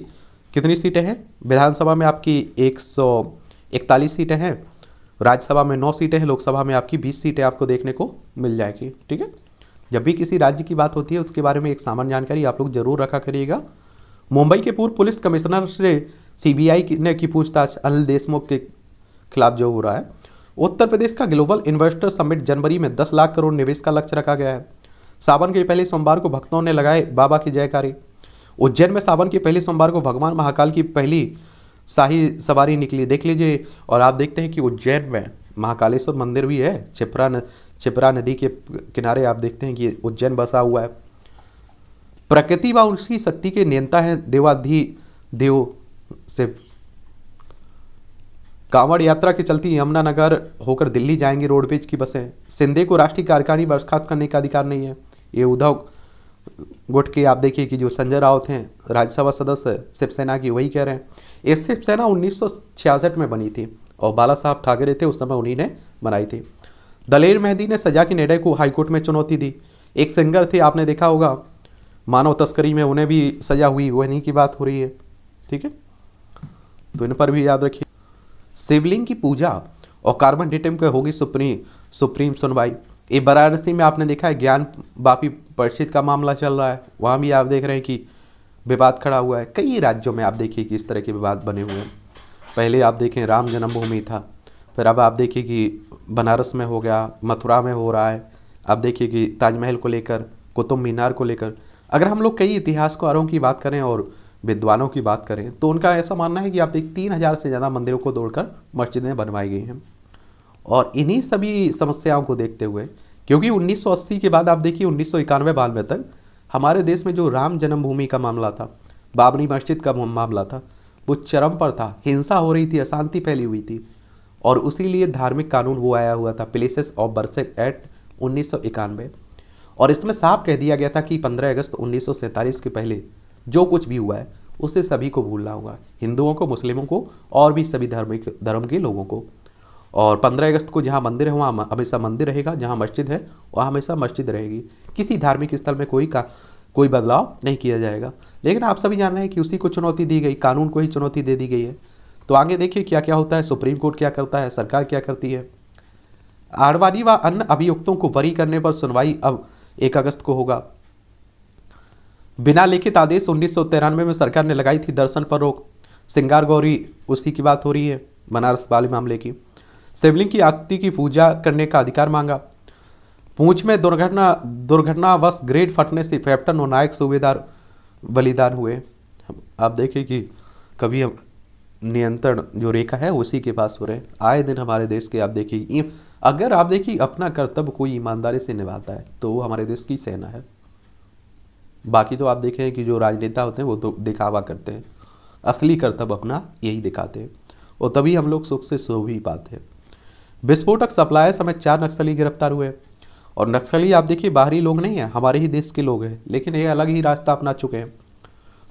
कितनी सीटें हैं। विधानसभा में आपकी 141 सीटें हैं, राज्यसभा में 9 सीटें हैं, लोकसभा में आपकी 20 सीटें आपको देखने को मिल जाएगी, ठीक है। जब भी किसी राज्य की बात होती है उसके बारे में एक सामान्य जानकारी आप लोग जरूर रखा करिएगा। मुंबई के पूर्व पुलिस कमिश्नर से सीबीआई ने की पूछताछ अनिल देशमुख के खिलाफ जो हो रहा है। उत्तर प्रदेश का ग्लोबल इन्वेस्टर समिट जनवरी में 10 लाख करोड़ निवेश का लक्ष्य रखा गया है। सावन के पहले सोमवार को भक्तों ने लगाए बाबा की जयकारी। उज्जैन में सावन के पहले सोमवार को भगवान महाकाल की पहली शाही सवारी निकली, देख लीजिए। और आप देखते हैं कि उज्जैन में महाकालेश्वर मंदिर भी है, छिपरा नदी के किनारे आप देखते हैं कि उज्जैन बसा हुआ है। प्रकृति व उसकी शक्ति के नियंता है देव शिव। कांवड़ यात्रा के चलती यमुनानगर होकर दिल्ली जाएंगी रोडवेज की बसें। शिंदे को राष्ट्रीय कार्यकारिणी बर्खास्त करने का अधिकार नहीं है। ये उद्धव गुट के आप देखिए कि जो संजय राउत हैं राज्यसभा सदस्य शिवसेना की, वही कह रहे हैं। ये शिवसेना 1966 में बनी थी और बाला साहब ठाकरे थे उस समय, उन्हीं ने बनाई थी। दलेर मेहंदी ने सजा के निर्णय को हाईकोर्ट में चुनौती दी। एक सिंगर थे, आपने देखा होगा मानव तस्करी में, उन्हें भी सजा हुई, वही की बात हो रही है। ठीक है, तो इन पर भी याद रखिए। शिवलिंग की पूजा और कार्बन डेटिंग पर होगी सुप्रीम सुनवाई। ये वाराणसी में आपने देखा है ज्ञान वापी परिषद का मामला चल रहा है, वहाँ भी आप देख रहे हैं कि विवाद खड़ा हुआ है। कई राज्यों में आप देखिए कि इस तरह के विवाद बने हुए हैं। पहले आप देखें राम जन्मभूमि था, फिर अब आप देखिए कि बनारस में हो गया, मथुरा में हो रहा है। आप देखिए कि ताजमहल को लेकर, कुतुब मीनार को लेकर। अगर हम लोग कई इतिहासकारों की बात करें और विद्वानों की बात करें तो उनका ऐसा मानना है कि आप देख 3000 से ज़्यादा मंदिरों को तोड़कर मस्जिदें बनवाई गई हैं। और इन्हीं सभी समस्याओं को देखते हुए, क्योंकि 1980 के बाद आप देखिए 1991-92 तक हमारे देश में जो राम जन्मभूमि का मामला था, बाबरी मस्जिद का मामला था, वो चरम पर था। हिंसा हो रही थी, अशांति फैली हुई थी और उसी लिए धार्मिक कानून वो आया हुआ था, प्लेसेस ऑफ वर्शिप एक्ट 1991। और इसमें साफ कह दिया गया था कि 15 अगस्त 1947 के पहले जो कुछ भी हुआ है उसे सभी को भूलना होगा, हिंदुओं को, मुस्लिमों को और भी सभी धर्म के लोगों को। और 15 अगस्त को जहाँ मंदिर है वहाँ हमेशा मंदिर रहेगा, जहाँ मस्जिद है वहाँ हमेशा मस्जिद रहेगी। किसी धार्मिक स्थल में कोई बदलाव नहीं किया जाएगा। लेकिन आप सभी जान रहे हैं कि उसी को चुनौती दी गई, कानून को ही चुनौती दे दी गई है। तो आगे देखिए क्या क्या होता है, सुप्रीम कोर्ट क्या करता है, सरकार क्या करती है। आडवाणी व अन्य अभियुक्तों को बरी करने पर सुनवाई अब 1 अगस्त को होगा। बिना लिखित आदेश 1993 में सरकार ने लगाई थी दर्शन पर रोक। सिंगार गौरी उसी की बात हो रही है, बनारस वाले मामले की। शिवलिंग की आकृति की पूजा करने का अधिकार मांगा। पूंछ में दुर्घटनावश ग्रेड फटने से कैप्टन और नायक सूबेदार बलिदान हुए। आप देखिए कि कभी हम नियंत्रण जो रेखा है उसी के पास हो रहे हैं आए दिन हमारे देश के। आप देखिए, अगर आप देखिए अपना कर्तव्य कोई ईमानदारी से निभाता है तो वो हमारे देश की सेना है। बाकी तो आप देखें कि जो राजनेता होते हैं वो तो दिखावा करते हैं, असली कर्तव्य अपना यही दिखाते हैं और तभी हम लोग सुख से सो भी पाते हैं। विस्फोटक सप्लाई समेत 4 नक्सली गिरफ्तार हुए। और नक्सली आप देखिए बाहरी लोग नहीं हैं, हमारे ही देश के लोग हैं, लेकिन ये अलग ही रास्ता अपना चुके हैं।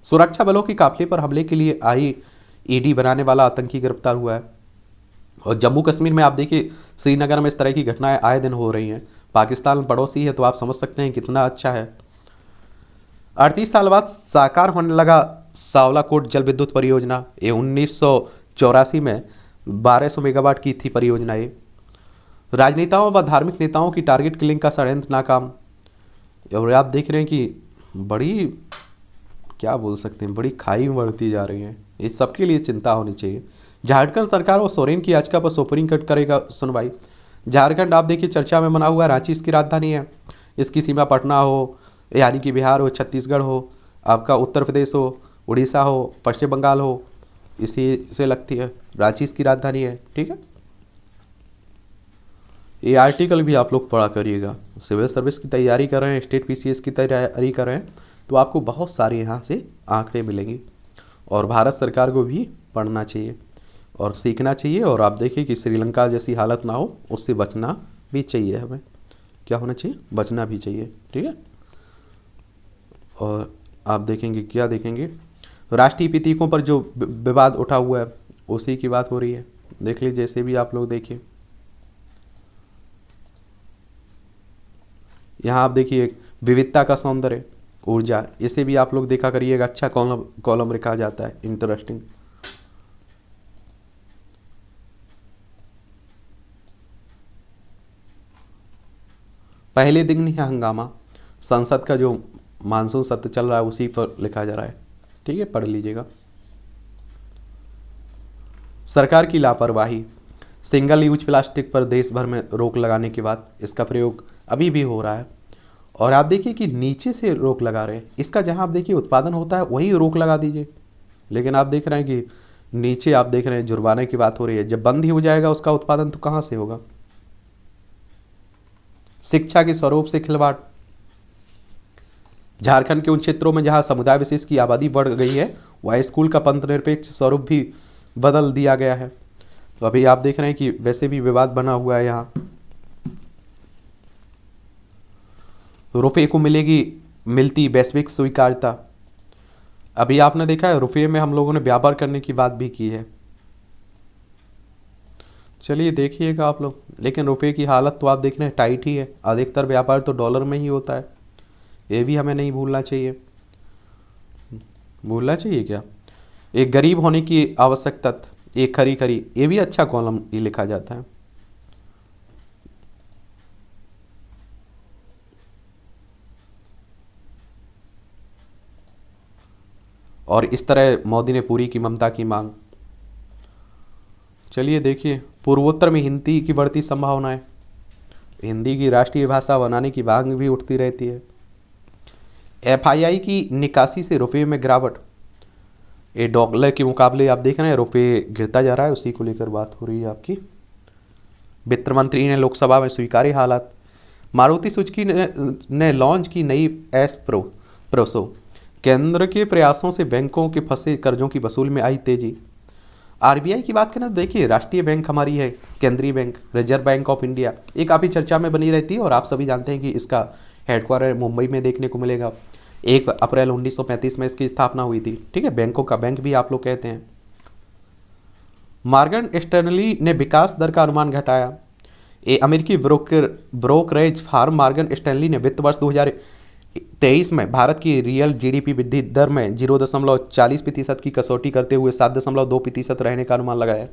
सुरक्षा बलों की काफिले पर हमले के लिए IED बनाने वाला आतंकी गिरफ्तार हुआ है। और जम्मू कश्मीर में आप देखिए श्रीनगर में इस तरह की घटनाएं आए दिन हो रही हैं। पाकिस्तान पड़ोसी है तो आप समझ सकते हैं कितना अच्छा है। 38 साल बाद साकार होने लगा सावलाकोट जल विद्युत परियोजना। ये 1984 में 1200 मेगावाट की थी परियोजना। ये राजनेताओं व धार्मिक नेताओं की टारगेट किलिंग का षड्यंत्र नाकाम। और आप देख रहे हैं कि बड़ी, क्या बोल सकते हैं, बड़ी खाई में बढ़ती जा रही है। इस सबके लिए चिंता होनी चाहिए। झारखंड सरकार और सोरेन की याचिका पर सुप्रीम कोर्ट करेगा सुनवाई। झारखंड आप देखिए चर्चा में बना हुआ है, रांची इसकी राजधानी है। इसकी सीमा पटना हो, यानी कि बिहार हो, छत्तीसगढ़ हो, आपका उत्तर प्रदेश हो, उड़ीसा हो, पश्चिम बंगाल हो, इसी से लगती है। रांची इसकी राजधानी है। ठीक है, ये आर्टिकल भी आप लोग पढ़ा करिएगा। सिविल सर्विस की तैयारी कर रहे हैं, स्टेट PCS की तैयारी कर रहे हैं तो आपको बहुत सारे यहाँ से आंकड़े मिलेंगे। और भारत सरकार को भी पढ़ना चाहिए और सीखना चाहिए। और आप देखिए कि श्रीलंका जैसी हालत ना हो, उससे बचना भी चाहिए। हमें क्या होना चाहिए, बचना भी चाहिए। ठीक है, और आप देखेंगे क्या देखेंगे, राष्ट्रीय प्रतीकों पर जो विवाद उठा हुआ है उसी की बात हो रही है। देख लीजिए, जैसे भी आप लोग देखिए, यहाँ आप देखिए विविधता का सौंदर्य, ऊर्जा, इसे भी आप लोग देखा करिएगा। अच्छा कॉलम लिखा जाता है, इंटरेस्टिंग। पहले दिन ही हंगामा, संसद का जो मानसून सत्र चल रहा है उसी पर लिखा जा रहा है। ठीक है, पढ़ लीजिएगा। सरकार की लापरवाही। सिंगल यूज प्लास्टिक पर देश भर में रोक लगाने के बाद इसका प्रयोग अभी भी हो रहा है। और आप देखिए कि नीचे से रोक लगा रहे हैं, इसका जहां आप देखिए उत्पादन होता है वहीं रोक लगा दीजिए। लेकिन आप देख रहे हैं कि नीचे आप देख रहे हैं जुर्माने की बात हो रही है। जब बंद ही हो जाएगा उसका उत्पादन तो कहाँ से होगा। शिक्षा के स्वरूप से खिलवाड़। झारखंड के उन क्षेत्रों में जहां समुदाय विशेष की आबादी बढ़ गई है वह स्कूल का पंथ निरपेक्ष स्वरूप भी बदल दिया गया है। तो अभी आप देख रहे हैं कि वैसे भी विवाद बना हुआ है। यहाँ रुपये को मिलती वैश्विक स्वीकार्यता। अभी आपने देखा है रुपये में हम लोगों ने व्यापार करने की बात भी की है। चलिए देखिएगा आप लोग, लेकिन रुपये की हालत तो आप देख रहे हैं टाइट ही है। अधिकतर व्यापार तो डॉलर में ही होता है, ये भी हमें नहीं भूलना चाहिए। भूलना चाहिए क्या। एक गरीब होने की आवश्यकता, एक खरी खरी, ये भी अच्छा कॉलम ये लिखा जाता है। और इस तरह मोदी ने पूरी की ममता की मांग। चलिए देखिए, पूर्वोत्तर में हिंदी की बढ़ती संभावनाएं। हिंदी की राष्ट्रीय भाषा बनाने की मांग भी उठती रहती है। एफआईआई की निकासी से रुपये में गिरावट। ये डॉलर के मुकाबले आप देख रहे हैं रुपये गिरता जा रहा है, उसी को लेकर बात हो रही है आपकी। वित्त मंत्री ने लोकसभा में स्वीकारे हालात। मारुति सुजुकी ने लॉन्च की नई प्रोसो। केंद्र के प्रयासों से बैंकों के फंसे कर्जों की वसूल में आई तेजी। आरबीआई की बात करें तो देखिए, राष्ट्रीय बैंक हमारी है, केंद्रीय bank, reserve bank of India, ये काफ़ी चर्चा में बनी रहती है। और आप सभी जानते हैं कि इसका हेडक्वार्टर मुंबई में देखने को मिलेगा। 1 अप्रैल 1935 में इसकी स्थापना हुई थी। ठीक है, बैंकों का बैंक भी आप लोग कहते हैं। मॉर्गन स्टैनली ने विकास दर का अनुमान घटाया। ये अमेरिकी ब्रोकरेज फार्म मॉर्गन स्टैनली ने वित्त वर्ष 2023 में भारत की रियल जीडीपी वृद्धि दर में 0.40% की कसौटी करते हुए 7.2% रहने का अनुमान लगाया।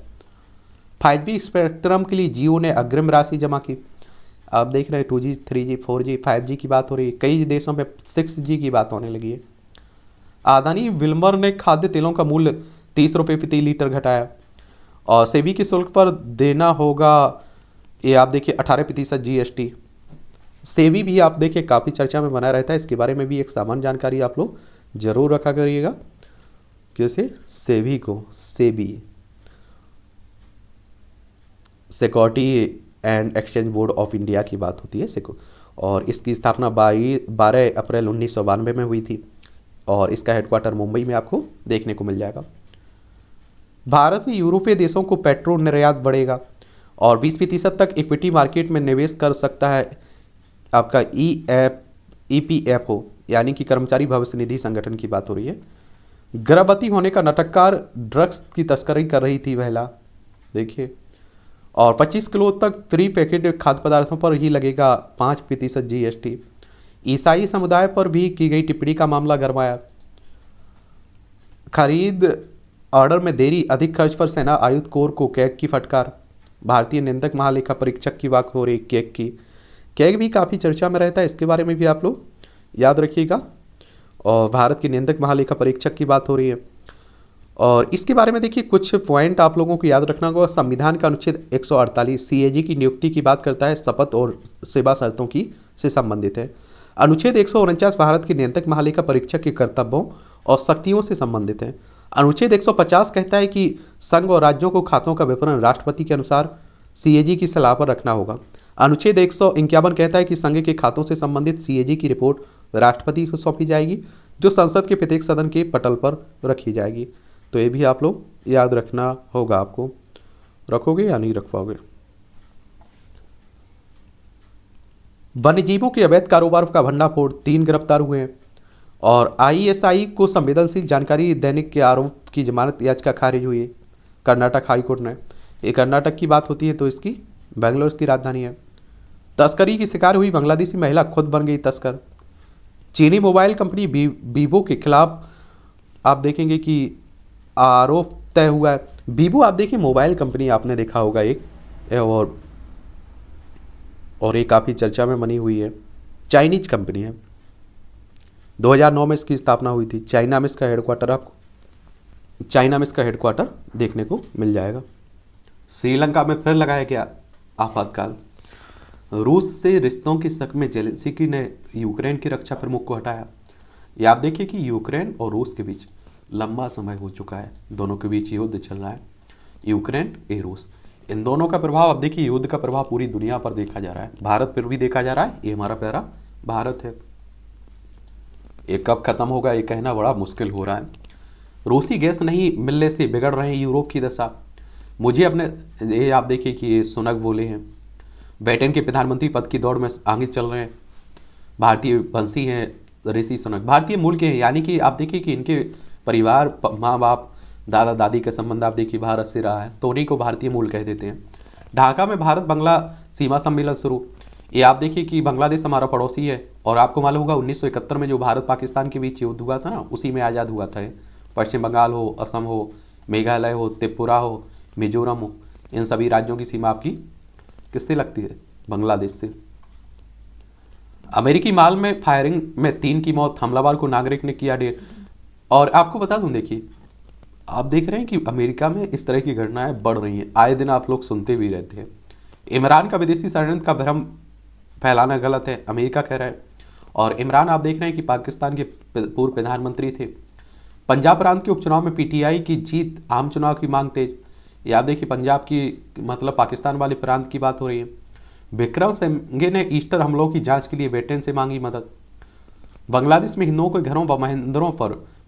5G स्पेक्ट्रम के लिए जियो ने अग्रिम राशि जमा की। आप देख रहे हैं 2G, 3G, 4G, 5G की बात हो रही है। कई देशों में 6G की बात होने लगी है। अदानी विल्मर ने खाद्य तेलों का मूल्य 30 रुपये प्रति लीटर घटाया। और सेबी के शुल्क पर देना होगा, ये आप देखिए 18% GST। सेबी भी आप देखिए काफ़ी चर्चा में बना रहता है, इसके बारे में भी एक सामान्य जानकारी आप लोग जरूर रखा करिएगा। कैसे सेबी को, SEBI security and exchange board of India की बात होती है सिको, और इसकी स्थापना 12 अप्रैल 1992 में हुई थी। और इसका हेडक्वार्टर मुंबई में आपको देखने को मिल जाएगा। भारत में यूरोपीय देशों को पेट्रोल निर्यात बढ़ेगा और 20% तक इक्विटी मार्केट में निवेश कर सकता है आपका EPFO, यानी कि कर्मचारी भविष्य निधि संगठन की बात हो रही है। गर्भवती होने का नाटककार ड्रग्स की तस्करी कर रही थी महिला, देखिए। और 25 किलो तक फ्री पैकेट खाद्य पदार्थों पर ही लगेगा 5% GST। ईसाई समुदाय पर भी की गई टिप्पणी का मामला गरमाया। खरीद ऑर्डर में देरी, अधिक खर्च पर सेना आयुध कोर को कैग की फटकार। भारतीय नियंत्रक महालेखा परीक्षक की बात हो रही कैग की। कैग भी काफ़ी चर्चा में रहता है, इसके बारे में भी आप लोग याद रखिएगा। और भारत के नियंत्रक महालेखा परीक्षक की बात हो रही है। और इसके बारे में देखिए कुछ पॉइंट आप लोगों को याद रखना होगा। संविधान का अनुच्छेद 148 CAG की नियुक्ति की बात करता है, शपथ और सेवा शर्तों की से संबंधित है। अनुच्छेद 149 भारत के नियंत्रक महालेखा परीक्षक के कर्तव्यों और शक्तियों से संबंधित है। अनुच्छेद 150 कहता है कि संघ और राज्यों को खातों का विवरण राष्ट्रपति के अनुसार CAG की सलाह पर रखना होगा। अनुच्छेद 151 कहता है कि संघ के खातों से संबंधित CAG की रिपोर्ट राष्ट्रपति को सौंपी जाएगी, जो संसद के प्रत्येक सदन के पटल पर रखी जाएगी। तो ये भी आप लोग याद रखना होगा। आपको रखोगे या नहीं रख पाओगे। वन्यजीवों के अवैध कारोबार का भंडाफोड़, 3 गिरफ्तार हुए हैं। और ISI को संवेदनशील जानकारी देने के आरोप की जमानत याचिका खारिज हुई है कर्नाटक हाईकोर्ट ने। ये कर्नाटक की बात होती है तो इसकी बेंगलोर की राजधानी है। तस्करी की शिकार हुई बांग्लादेशी महिला खुद बन गई तस्कर। चीनी मोबाइल कंपनी वीवो के खिलाफ आप देखेंगे कि आरोप तय हुआ है। वीवो आप देखिए मोबाइल कंपनी आपने देखा होगा एक, और ये काफ़ी चर्चा में बनी हुई है। चाइनीज कंपनी है, 2009 में इसकी स्थापना हुई थी। चाइना में इसका हेडक्वार्टर आपको चाइना में इसका हेडक्वार्टर देखने को मिल जाएगा। श्रीलंका में फिर लगाया गया आपातकाल। रूस से रिश्तों की शक में जेलेंस्की ने यूक्रेन की रक्षा प्रमुख को हटाया। ये आप देखिए कि यूक्रेन और रूस के बीच लंबा समय हो चुका है, दोनों के बीच युद्ध चल रहा है, यूक्रेन ए रूस। इन दोनों का प्रभाव, अब देखिए युद्ध का प्रभाव पूरी दुनिया पर देखा जा रहा है, भारत पर भी देखा जा रहा है। ये हमारा प्यारा भारत है। ये कब खत्म होगा ये कहना बड़ा मुश्किल हो रहा है। रूसी गैस नहीं मिलने से बिगड़ रहे हैं यूरोप की दशा। मुझे अपने, ये आप देखिए कि ये सुनक बोले हैं, ब्रिटेन के प्रधानमंत्री पद की दौड़ में आगे चल रहे हैं, भारतीय वंशी हैं ऋषि सुनक, भारतीय मूल के हैं। यानी कि आप देखिए कि इनके परिवार, माँ बाप, दादा दादी का संबंध आप देखिए भारत से रहा है, तो उन्हीं को भारतीय मूल कह देते हैं। ढाका में भारत बांग्ला सीमा सम्मेलन शुरू। ये आप देखिए कि बांग्लादेश हमारा पड़ोसी है, और आपको मालूम होगा 1971 में जो भारत पाकिस्तान के बीच युद्ध हुआ था ना, उसी में आज़ाद हुआ था। पश्चिम बंगाल हो, असम हो, मेघालय हो, त्रिपुरा हो, मिजोरम हो, इन सभी राज्यों की सीमा आपकी किससे लगती है? बांग्लादेश से। अमेरिकी माल में फायरिंग में 3 की मौत, हमलावर को नागरिक ने किया ढेर। और आपको बता दूं, देखिए आप देख रहे हैं कि अमेरिका में इस तरह की घटनाएं बढ़ रही हैं, आए दिन आप लोग सुनते भी रहते हैं। इमरान का विदेशी षड्यंत्र का भ्रम फैलाना गलत है, अमेरिका कह रहा है। और इमरान आप देख रहे हैं कि पाकिस्तान के पूर्व प्रधानमंत्री थे। पंजाब प्रांत के उपचुनाव में पीटीआई की जीत, आम चुनाव की मांग तेज। ये आप देखिए पंजाब की, मतलब पाकिस्तान वाले प्रांत की बात हो रही है। विक्रम सिंघे ने ईस्टर हमलों की जांच के लिए ब्रिटेन से मांगी मदद। बांग्लादेश में हिंदुओं के घरों व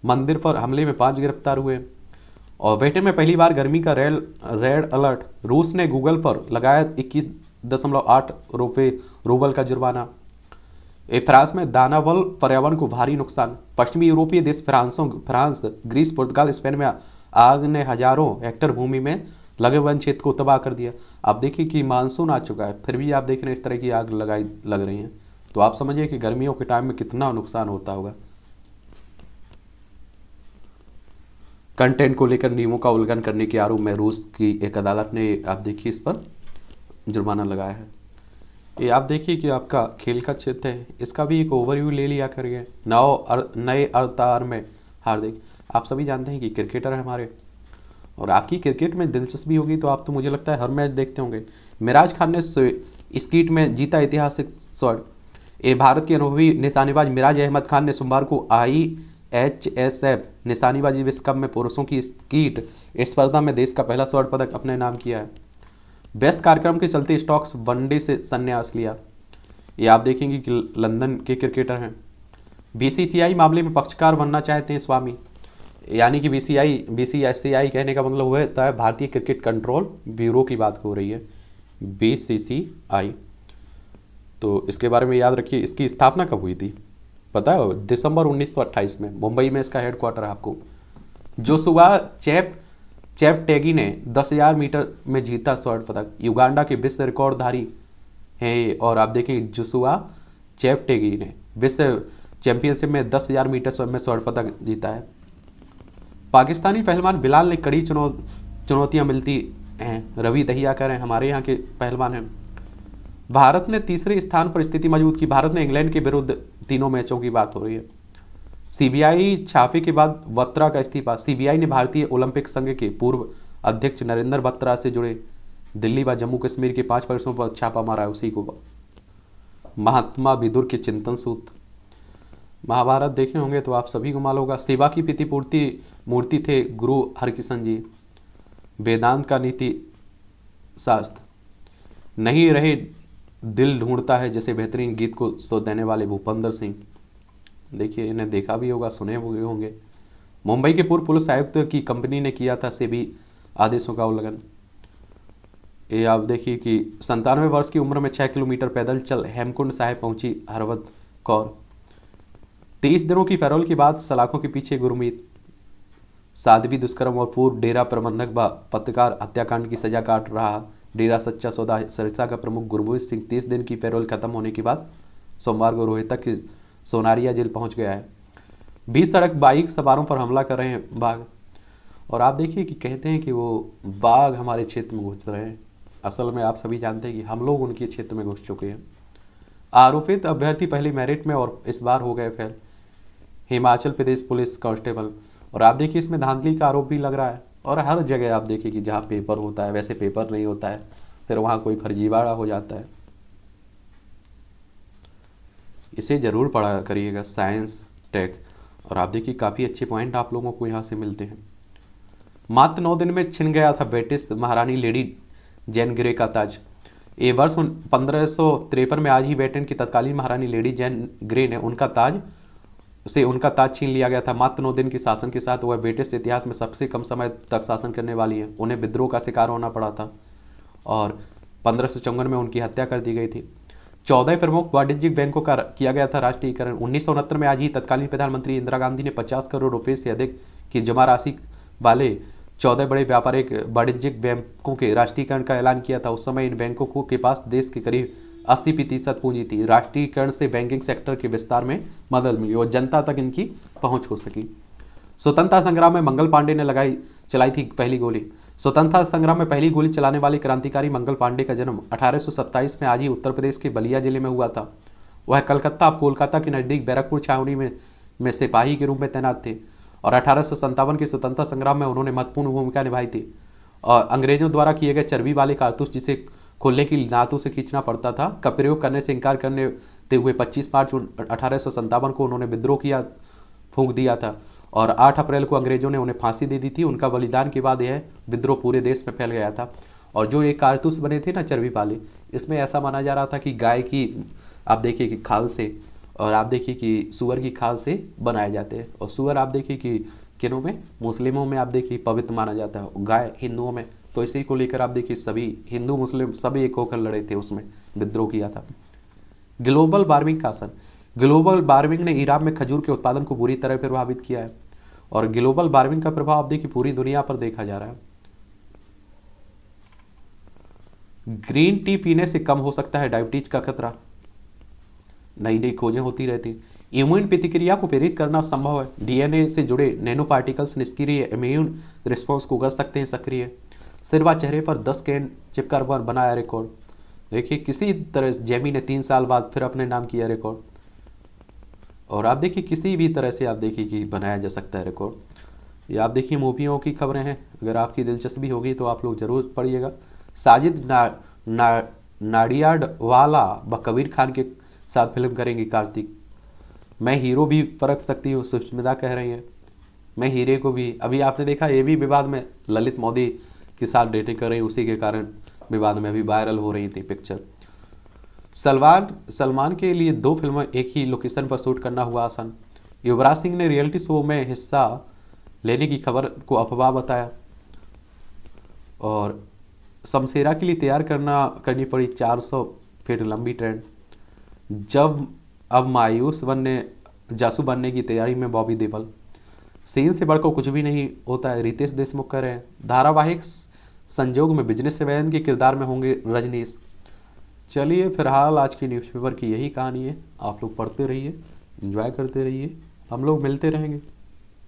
मंदिर पर हमले में 5 गिरफ्तार हुए। और ब्रिटेन में पहली बार गर्मी का रेड अलर्ट। रूस ने गूगल पर लगाया 21.8 रूबल का जुर्माना। फ्रांस में दानावल पर्यावरण को भारी नुकसान। पश्चिमी यूरोपीय देश फ्रांस, ग्रीस, पुर्तगाल, स्पेन में आग ने हजारों हेक्टेयर भूमि में लगे वन क्षेत्र को तबाह कर दिया। आप देखिए कि मानसून आ चुका है, फिर भी आप देख रहे हैं इस तरह की आग लग रही हैं, तो आप समझिए कि गर्मियों के टाइम में कितना नुकसान होता होगा। कंटेंट को लेकर नियमों का उल्लंघन करने के आरोप में रूस की एक अदालत ने, आप देखिए, इस पर जुर्माना लगाया है। ये आप देखिए कि आपका खेल का क्षेत्र है, इसका भी एक ओवरव्यू ले लिया करिए। नए अवतार में हार्दिक, आप सभी जानते हैं कि क्रिकेटर है हमारे, और आपकी क्रिकेट में दिलचस्पी होगी तो आप तो मुझे लगता है हर मैच देखते होंगे। मिराज खान ने स्कीट में जीता ऐतिहासिक स्वर्ण। ये भारत के अनुभवी निशानेबाज मिराज अहमद खान ने सोमवार को IHSF निशानेबाजी विश्व कप में पुरुषों की स्कीट स्पर्धा में देश का पहला स्वर्ण पदक अपने नाम किया है। व्यस्त कार्यक्रम के चलते स्टोक्स वनडे से संन्यास लिया। ये आप देखेंगे कि लंदन के क्रिकेटर हैं। BCCI मामले में पक्षकार बनना चाहते हैं स्वामी। यानी कि BCCI कहने का मतलब हुआ है भारतीय क्रिकेट कंट्रोल ब्यूरो की बात हो रही है, BCCI। तो इसके बारे में याद रखिए, इसकी स्थापना कब हुई थी पता है? दिसंबर 1928 में। मुंबई में इसका हेडक्वार्टर है आपको। जोशुआ चेपटेगी ने 10,000 मीटर में जीता स्वर्ण पदक। युगांडा के विश्व रिकॉर्डधारी हैं, और आप देखिए जोशुआ चेपटेगी ने विश्व चैंपियनशिप में 10,000 मीटर में स्वर्ण पदक जीता है। पाकिस्तानी पहलवान बिलाल ने कड़ी चुनौतियां मिलती हैं। रवि दहिया कह रहे हैं हमारे यहाँ के पहलवान हैं। भारत ने तीसरे स्थान पर स्थिति मजबूत की। भारत ने इंग्लैंड के विरुद्ध 3 मैचों की बात हो रही है। CBI छापे के बाद बत्रा का इस्तीफा। CBI ने भारतीय ओलंपिक संघ के पूर्व अध्यक्ष नरेंद्र बत्रा से जुड़े दिल्ली व जम्मू कश्मीर के 5 प्रश्नों पर छापा मारा है उसी को। महात्मा विदुर के चिंतन सूत्र। महाभारत देखे होंगे तो आप सभी को मालूम होगा। सेवा की प्रतिपूर्ति मूर्ति थे गुरु हरकिशन जी। वेदांत का नीति शास्त्र। नहीं रहे दिल ढूंढता है जैसे बेहतरीन गीत को सो देने वाले भूपेंद्र सिंह। देखिए इन्हें देखा भी होगा, सुने हुए होंगे। मुंबई के पूर्व पुलिस आयुक्त की कंपनी ने किया था सेबी आदेशों का उल्लंघन। ये आप देखिए कि 97 वर्ष की उम्र में 6 किलोमीटर पैदल चल हेमकुंड साहिब पहुंची हरवत कौर। 23 दिनों की पैरोल के बाद सलाखों के पीछे गुरमीत। साध्वी दुष्कर्म और पूर्व डेरा प्रबंधक व पत्रकार हत्याकांड की सजा काट रहा डेरा सच्चा सौदा सिरसा का प्रमुख गुरमीत सिंह 30 दिन की पैरोल खत्म होने के बाद सोमवार को रोहतक की सोनारिया जेल पहुंच गया है। 20 सड़क बाइक सवारों पर हमला कर रहे हैं बाघ। और आप देखिए कि कहते हैं कि वो बाघ हमारे क्षेत्र में घुस रहे हैं, असल में आप सभी जानते हैं कि हम लोग उनके क्षेत्र में घुस चुके हैं। आरोपित अभ्यर्थी पहले मेरिट में और इस बार हो गए fail. Himachal Pradesh police constable. और आप देखिए इसमें धांधली का आरोप भी लग रहा है। और हर जगह आप देखिए कि जहाँ पेपर होता है वैसे पेपर नहीं होता है, फिर वहाँ कोई फर्जीवाड़ा हो जाता है। इसे ज़रूर पढ़ा करिएगा, साइंस टेक। और आप देखिए काफ़ी अच्छे पॉइंट आप लोगों को यहाँ से मिलते हैं। मात्र 9 दिन में छिन गया था ब्रिटिश महारानी लेडी जैन ग्रे का ताज। ये वर्ष 1553 में आज ही ब्रिटेन की तत्कालीन महारानी लेडी जैन ग्रे ने उनका ताज छीन लिया गया था। मात्र 9 दिन के शासन के साथ वह ब्रिटिश इतिहास में सबसे कम समय तक शासन करने वाली है। उन्हें विद्रोह का शिकार होना पड़ा था और 1554 में उनकी हत्या कर दी गई थी। 14 प्रमुख वाणिज्यिक बैंकों का किया गया था राष्ट्रीयकरण। 1969 में आज ही तत्कालीन प्रधानमंत्री इंदिरा गांधी ने 50 करोड़ रुपए से अधिक की जमा राशि वाले 14 बड़े व्यापारिक वाणिज्यिक बैंकों के राष्ट्रीयकरण का ऐलान किया था। उस समय इन बैंकों के पास देश के करीब 80% पूंजी थी। राष्ट्रीयकरण से बैंकिंग सेक्टर के विस्तार में मदद मिली और जनता तक इनकी पहुंच हो सकी। स्वतंत्रता संग्राम में मंगल पांडे ने चलाई थी पहली गोली। स्वतंत्रता संग्राम में पहली गोली चलाने वाले क्रांतिकारी मंगल पांडे का जन्म 1827 में आज ही उत्तर प्रदेश के बलिया जिले में हुआ था। वह कलकत्ता अब कोलकाता के नज़दीक बैरकपुर छावनी में सिपाही के रूप में तैनात थे और 1857 के स्वतंत्रता संग्राम में उन्होंने महत्वपूर्ण भूमिका निभाई थी। और अंग्रेजों द्वारा किए गए चर्बी वाले कारतूस जिसे खोलने की दांतों से खींचना पड़ता था का प्रयोग करने से इनकार करते हुए 25 मार्च 1857 को उन्होंने विद्रोह फूंक दिया था और 8 अप्रैल को अंग्रेजों ने उन्हें फांसी दे दी थी। उनका बलिदान के बाद यह विद्रोह पूरे देश में फैल गया था। और जो ये कारतूस बने थे ना चर्बी वाले, इसमें ऐसा माना जा रहा था कि गाय की आप देखिए कि खाल से और आप देखिए कि सूअर की खाल से बनाए जाते हैं। और सूअर आप देखिए कि किनों में, मुस्लिमों में आप देखिए पवित्र माना जाता है, गाय हिंदुओं में। तो इसी को लेकर आप देखिए सभी हिंदू मुस्लिम सभी एक होकर लड़े थे, उसमें विद्रोह किया था। ग्लोबल वार्मिंग का असर। ग्लोबल वार्मिंग ने ईरान में खजूर के उत्पादन को बुरी तरह प्रभावित किया है और ग्लोबल वार्मिंग का प्रभाव आप देखिए पूरी दुनिया पर देखा जा रहा है। ग्रीन टी पीने से कम हो सकता है डायबिटीज का खतरा। नई नई खोजें होती रहती। इम्यून प्रतिक्रिया को प्रेरित करना संभव है। डीएनए से जुड़े नैनो पार्टिकल्स निष्क्रिय इम्यून रिस्पॉन्स को कर सकते हैं सक्रिय। सिर व चेहरे पर 10 कैन चिपकर बनाया रिकॉर्ड। देखिए किसी तरह जेमी ने 3 साल बाद फिर अपने नाम किया रिकॉर्ड। और आप देखिए किसी भी तरह से आप देखिए कि बनाया जा सकता है रिकॉर्ड। ये आप देखिए मूवियों की खबरें हैं, अगर आपकी दिलचस्पी होगी तो आप लोग जरूर पढ़िएगा। साजिद नाडियाडवाला व कबीर खान के साथ फिल्म करेंगी कार्तिक। मैं हीरो भी परख सकती हूँ, सुष्मिता कह रही है। मैं हीरे को भी, अभी आपने देखा ये भी विवाद में ललित मोदी के साथ डेटिंग कर रही, उसी के कारण विवाद में अभी वायरल हो रही थी पिक्चर। सलमान के लिए 2 फिल्में एक ही लोकेशन पर शूट करना हुआ आसान। युवराज सिंह ने रियलिटी शो में हिस्सा लेने की खबर को अफवाह बताया। और शमशेरा के लिए तैयार करनी पड़ी 400 फीट लंबी ट्रेन। जब अब मायूस जासू बनने की तैयारी में बॉबी देओल। सीन से बढ़कर कुछ भी नहीं होता है, रितेश देशमुख कह रहे हैं। धारावाहिक संजोग में बिजनेसमैन के किरदार में होंगे रजनीश। चलिए फिलहाल आज की न्यूज़पेपर की यही कहानी है। आप लोग पढ़ते रहिए, एंजॉय करते रहिए, हम लोग मिलते रहेंगे।